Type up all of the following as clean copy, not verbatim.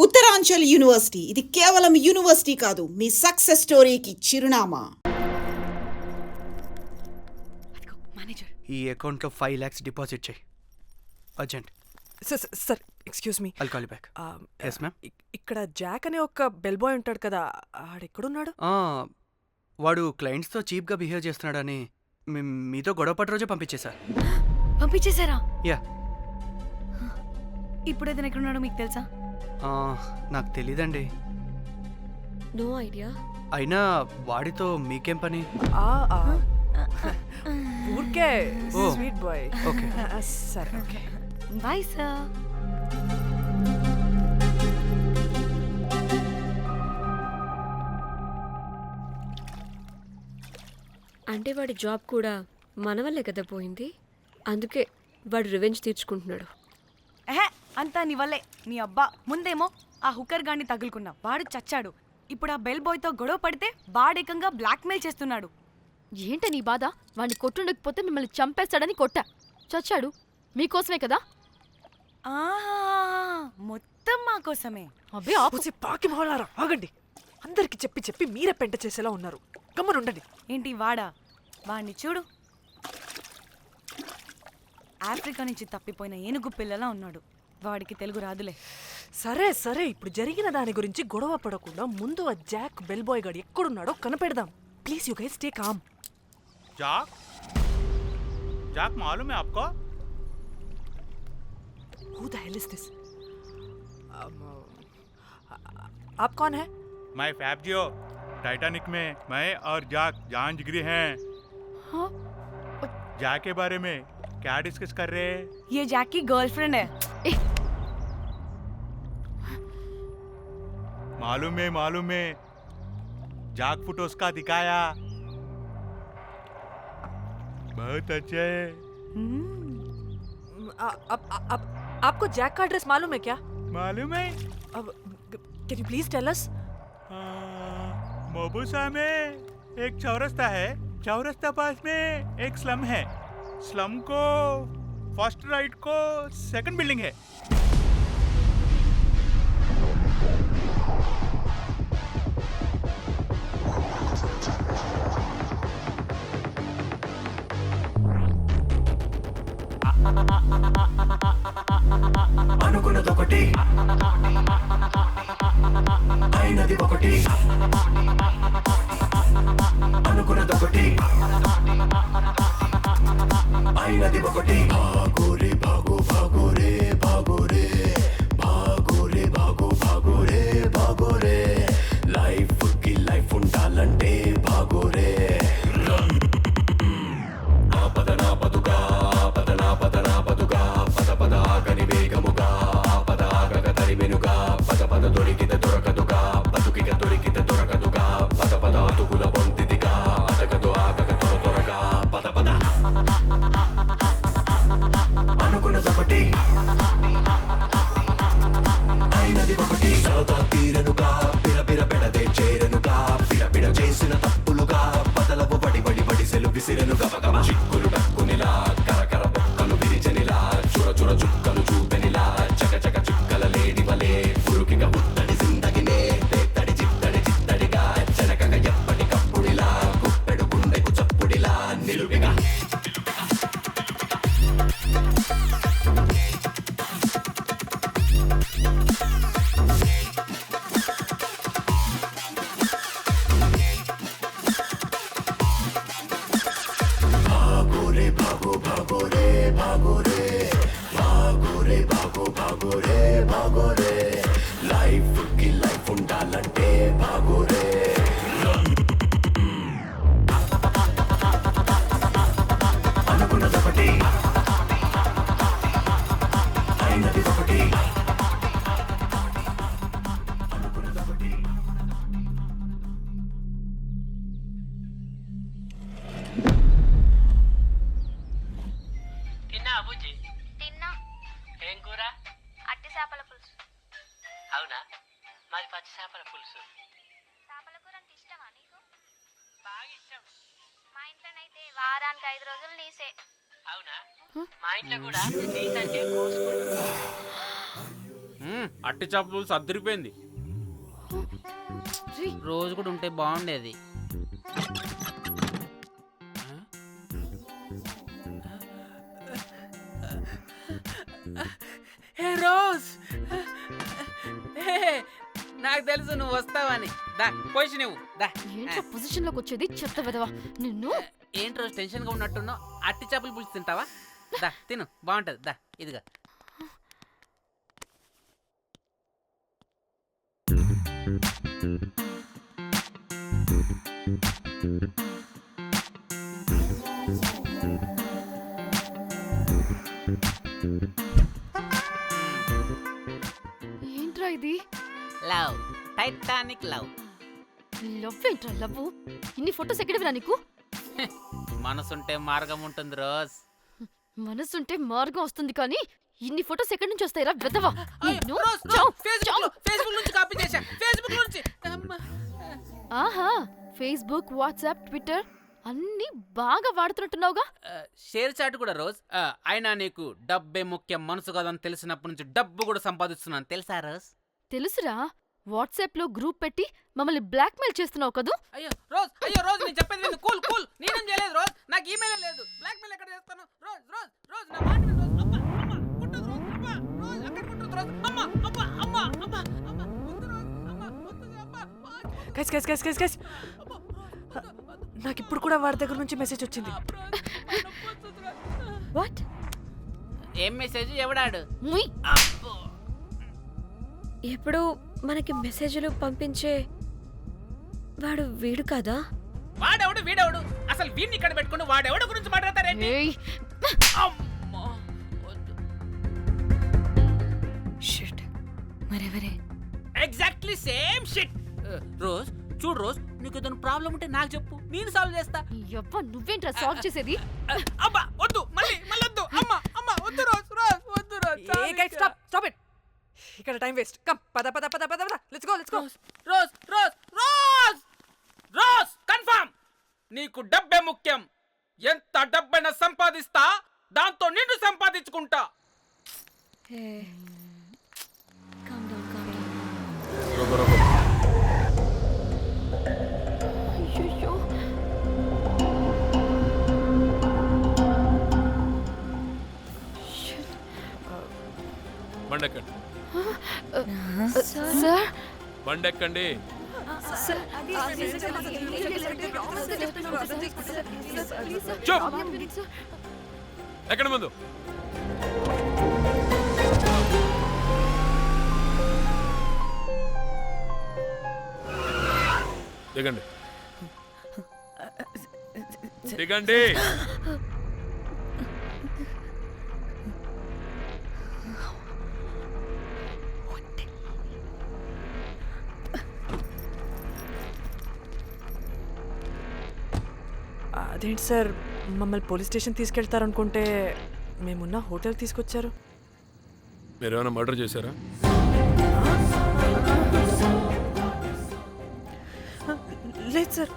Uttaranchal university ఇది కేవలం university కాదు, మీ సక్సెస్ స్టోరీకి చిరునామా. మేనేజర్, ఈ అకౌంట్లో 5 lakhs డిపాజిట్ చేయి. Urgent. Sir excuse me. I'll call you back. Yes ma'am. ఇక్కడ జాక్ అనే ఒక బెల్ బాయ్ ఉంటాడు కదా, ఆడెక్కడున్నాడు? వాడు క్లయింట్స్తో చీప్గా బిహేవ్ చేస్తున్నాడని మీతో గొడవ పడి రోజే పంపించేశారా? యా. ఇప్పుడు అతను ఎక్కడున్నాడో మీకు తెలుసా? నాకు తెలీదండి. No idea. అయినా వాడితో మీకేం పని? ఊరికే ఓ. Sweet boy. ఓకే. సరే, ఓకే. Bye sir. అంటే వాడి జాబ్ కూడా మన వల్లే కదా పోయింది. అందుకే వాడు రివెంజ్ తీర్చుకుంటున్నాడు. అంతా నీ వల్లే. నీ అబ్బా ముందేమో ఆ హుకర్ గాన్ని తగులుకున్నా, వాడు చచ్చాడు. ఇప్పుడు ఆ బెల్ బాయ్తో గొడవ పడితే వాడేకంగా బ్లాక్మెయిల్ చేస్తున్నాడు. ఏంట నీ బాధ? వాడిని కొట్టుండకపోతే మిమ్మల్ని చంపేస్తాడని కొట్టా. చచ్చాడు మీకోసమే కదా. మొత్తం మా కోసమే. అబ్బే ఆపోసి పాకి మొహలారా, ఆగండి. అందరికి చెప్పి చెప్పి మీరే పెంట చేసేలా ఉన్నారు. గమ్మనుండండి. ఏంటి వాడా? వాడిని చూడు, ఆఫ్రికా నుంచి తప్పిపోయిన ఏనుగు పిల్లలా ఉన్నాడు. వాడికి తెలుగు రాదులే. సరే సరే, ఇప్పుడు జరిగిన దాని గురించి గొడవ పడకుండా ముందు ఆ జాక్ బెల్ బాయ్ గాడు ఎక్కడున్నాడో కనిపెడదాం. Please you guys stay calm. जाक जाक मालूम है आपको? Who the hell is this? आप कौन है? मैं फैब्जियो। टाइटैनिक में मैं और जाक जान जिगरी हैं। हाँ? जाक के बारे में क्या डिस्कस कर रहे हैं? ये जैक की गर्लफ्रेंड है. मालूम है जाक फोटोस का दिखाया, बहुत अच्छे है. आपको जैक का एड्रेस मालूम है क्या? मालूम है. अब can you please tell us? Mombasa में एक चौरस्ता है. चौरस्ता पास में एक स्लम है. स्लम को फर्स्ट राइट को सेकंड बिल्डिंग है. అనుకున్నదొకటి అయినది ఒకటి, అనుకున్నదొకటి అయినది ఒకటి. భాగోరే భాగో భాగోరే భాగోరే భాగోరే భాగో భాగోరే భాగోరే. లైఫ్ కి లైఫ్ ఉండాలంటే భాగోరే. ఆపద నా పదుగా ఆపద నా పద నా పదుగా పద పద ఆగని వేగముగా పద ఆగక తరిమెనుగా పద పద దొరికితే దొరకదుగా బతుకిక దొరికితే దొరకదుగా పద పద అతుకుల పొందిదిగా అదగదు ఆగక త్వర త్వరగా పద పద. అనుకున్నదొకటి అయినది ఒకటి. సరదా తీరనుగా పిరపిర పెడదే చేరనుగా పిరపిడ చేసిన తప్పులుగా పదలవు పడి పడి పడిసెలు విసిరను గబగబ. చిక్కులు టక్కునిలా కరకర బొక్కలు విరిచనిలా చుర చుర చుక్కలు చూపెనిలా చక చక చుక్కల లేడి వలే పురుకిక పుత్తడి జిందగినే తేత్తడి చిత్తడి చిత్తడిగా చెనకక ఎప్పటికప్పుడిలా గుప్పెడు గుండెకు చప్పుడిలా నిలువిగా. భాగోరే భాగో భాగోరే భాగోరే భాగోరే భాగో భాగోరే భాగోరే. లైఫ్ కి లైఫ్ ఉండాలంటే భాగోరే. అనుకున్నదొకటి అయినది ఒకటి, అనుకున్నదొకటి. తిన్నా అబుజ్జి? తిన్నా. ఏం కూర? అట్టి చేపల పులుసు. అవునా, మాది పచ్చి చేపల పులుసు. చేపల కూర అంటే ఇష్టమా నీకు? బాగా ఇష్టం. మా ఇంట్లోనైతే వారానికి 5 రోజులు నీసే. అవునా, మా ఇంట్లో కూడా నీకంటే కోసుకుంటాం. అట్టి చేపల పులుసు అద్దరిపోయింది. రోజు కూడా ఉంటే బాగుండేది. హే రోజ్, నాకు తెలుసు నువ్వు వస్తావని. దా పొజిషన్ ఇవ్వు. దా. ఏంట్రా పొజిషన్ లోకి వచ్చేది చెత్త విధవా నిన్ను. ఏంటి రోజు టెన్షన్ గా ఉన్నట్టున్నావు? అట్టి చేపల పులుసు తింటావా? దా తిను, బాగుంటది. దా ఇదిగా. ఏంట్రా ఇది? Love, Titanic love. లవ్ ఏంట్రా లవ్? ఇన్ని ఫొటోస్ ఎక్కడివిరా నీకు? మనసుంటే మార్గం ఉంటుంది రోజ్. మనసుంటే మార్గం వస్తుంది కానీ ఇన్ని ఫొటోస్ ఎక్కడి నుంచి వస్తాయిరా విధవా? నిన్ను ఫేస్బుక్ నుంచి కాపీ చేశా. ఫేస్బుక్ నుంచి. ఆహా, ఫేస్బుక్, వాట్సాప్, ట్విట్టర్ అన్ని బాగా వాడుతున్నట్టున్నావుగా. షేర్ చాట్ కూడా రోజ్. అయినా నీకు డబ్బే ముఖ్యం, మనసు కాదని తెలిసినప్పటి నుంచి డబ్బు కూడా సంపాదిస్తున్నాను తెలుసా రోజ్? తెలుసురా, వాట్సాప్ లో గ్రూప్ పెట్టి మమ్మల్ని బ్లాక్మెయిల్ చేస్తున్నావు కదూ. అయ్యో రోజ్ నేను చెప్పేది విను. Cool cool. నేనేం చేయలేదు రోజ్, నాకు ఈమెయిల్ లేదు. బ్లాక్మెయిల్ ఎక్కడ చేస్తాను? రోజ్ రోజ్ రోజ్ నా మాట విను రోజ్. అమ్మా అమ్మా కుట్టదు రోజ్. అమ్మా రోజ్ అక్కడ కుట్టదు రోజ్. అమ్మా అమ్మా అమ్మా అమ్మా అమ్మా వద్దు రోజ్. అమ్మా వద్దు అమ్మా. గైస్ నాకు ఇప్పుడు కూడా వాడి దగ్గర నుంచి మెసేజ్ వచ్చింది. వాట్? ఏం మెసేజ్? ఎవడాడు? ముయ్. ఎప్పుడు మనకి మెసేజ్లు పంపించే వాడు వీడు కదా? వాడెవడు వీడెవడు? అసలు వీడిని ఇక్కడ పెట్టుకుని వాడెవడు గురించి మాట్లాడతారేంటి? అమ్మా వద్దు. షిట్, మరెవరే? Exactly same shit. రోజ్ చూడు రోజ్, నీకు ఏదైనా ప్రాబ్లం ఉంటే నాకు చెప్పు, నేను సాల్వ్ చేస్తా. యవ్వ నువ్వేంట్రా సాల్వ్ చేసేది? అబ్బా వద్దు, మళ్ళీ వద్దు. అమ్మా అమ్మా వద్దు రోజ్ రోజ్ వద్దు రోజ్. Stop it. ఇక్కడ టైం వేస్ట్. కమ్ పద పద పద పద పద. Let's go. Rose rose rose rose confirm. నీకు డబ్బే ముఖ్యం. ఎంత డబ్బైనా సంపాదిస్తా, దాంతో నిన్ను సంపాదించుకుంటా. అయ్యో బండెక్కండి. సార్ బండెక్కండి. ఎక్కడ ముందు దిగండి. దిగండి. అదేంటి సార్, మమ్మల్ని పోలీస్ స్టేషన్ తీసుకెళ్తారనుకుంటే మేమున్న హోటల్ తీసుకొచ్చారు. మీరేమైనా మర్డర్ చేశారా? లేదు సార్.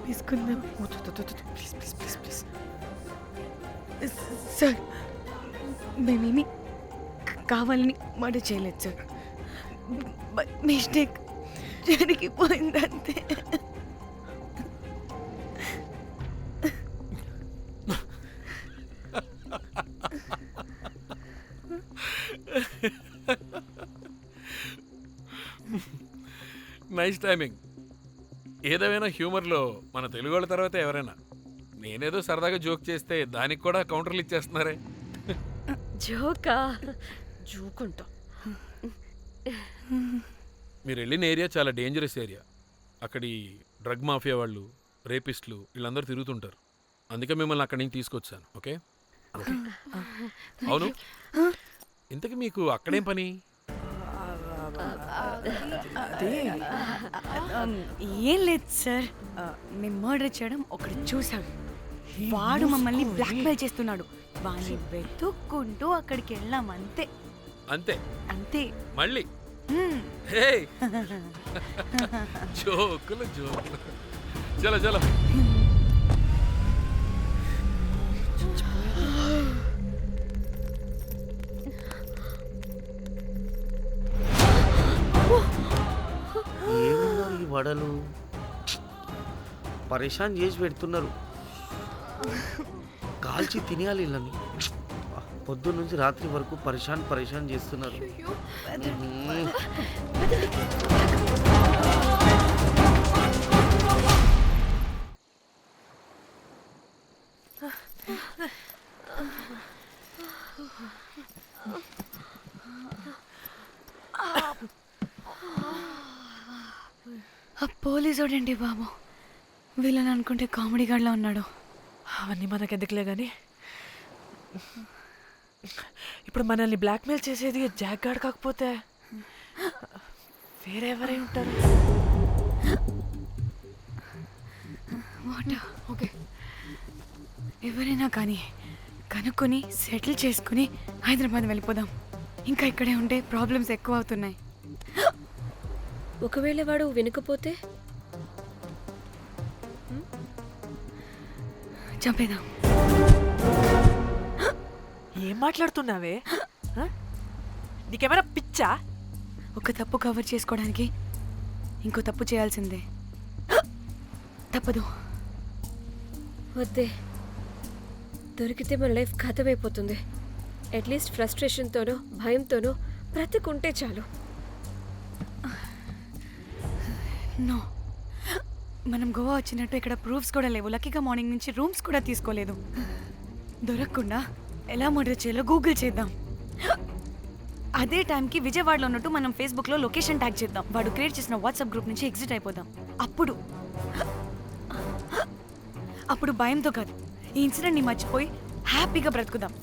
తీసుకుందాం please please please please. Sir, మేమేమి కావాలని మర్డర్ చేయలేదు సార్. మిస్టేక్ జరిగిపోయిందంతే. Nice timing. ఏదేమైనా హ్యూమర్లో మన తెలుగు వాళ్ళ తర్వాత ఎవరైనా. నేనేదో సరదాగా జోక్ చేస్తే దానికి కూడా కౌంటర్లు ఇచ్చేస్తున్నారే. జోకా? జోకుంటా. మీరు వెళ్ళిన ఏరియా చాలా డేంజరస్ ఏరియా. అక్కడి డ్రగ్ మాఫియా వాళ్ళు, రేపిస్టులు వీళ్ళందరూ తిరుగుతుంటారు. అందుకే మిమ్మల్ని అక్కడి నుంచి తీసుకొచ్చాను. ఓకే? అవును, ఇంతకీ మీకు అక్కడేం పని? ఏం లేదు సార్, మేము మర్డర్ చేయడం ఒకడు చూశాడు. వాడు మమ్మల్ని బ్లాక్మెయిల్ చేస్తున్నాడు. వాడిని వెతుక్కుంటూ అక్కడికి వెళ్ళాం. అంతే అంతే అంతే. మళ్ళీ హే జోకులు జోకులు. చలో చలో. వడలు పరేషాన్ చేసి పెడుతున్నారు. కాల్చి తినేయాలి వీళ్ళని. పొద్దున్న నుంచి రాత్రి వరకు పరేషాన్ చేస్తున్నారు. పోలీసోడండి బాబు, వీళ్ళని అనుకుంటే కామెడీ గాడ్లా ఉన్నాడు. అవన్నీ మనకెందుకులే కానీ ఇప్పుడు మనల్ని బ్లాక్మెయిల్ చేసేది జాక్ గార్డ్ కాకపోతే వేరే ఎవరై ఉంటారు? ఓకే, ఎవరైనా కానీ కనుక్కొని సెటిల్ చేసుకుని హైదరాబాద్ వెళ్ళిపోదాం. ఇంకా ఇక్కడే ఉంటే ప్రాబ్లమ్స్ ఎక్కువ అవుతున్నాయి. ఒకవేళ వాడు వినకపోతే చంపేదాం. ఏం మాట్లాడుతున్నావే? నీకేమైనా పిచ్చా? ఒక తప్పు కవర్ చేసుకోవడానికి ఇంకో తప్పు చేయాల్సిందే. తప్పదు. వద్దే, దొరికితే మన లైఫ్ ఖతమైపోతుంది. అట్లీస్ట్ ఫ్రస్ట్రేషన్తోనో భయంతోనో బ్రతుకుంటే చాలు. నో, మనం గోవా వచ్చినట్టు ఇక్కడ ప్రూఫ్స్ కూడా లేవు. లక్కీగా మార్నింగ్ నుంచి రూమ్స్ కూడా తీసుకోలేదు. దొరకకుండా ఎలా మర్డర్ చేయాలో గూగుల్ చేద్దాం. అదే టైంకి విజయవాడలో ఉన్నట్టు మనం ఫేస్బుక్లో లొకేషన్ ట్యాగ్ చేద్దాం. వాడు క్రియేట్ చేసిన వాట్సాప్ గ్రూప్ నుంచి ఎగ్జిట్ అయిపోదాం. అప్పుడు భయంతో కాదు, ఈ ఇన్సిడెంట్ని మర్చిపోయి హ్యాపీగా బ్రతుకుదాం.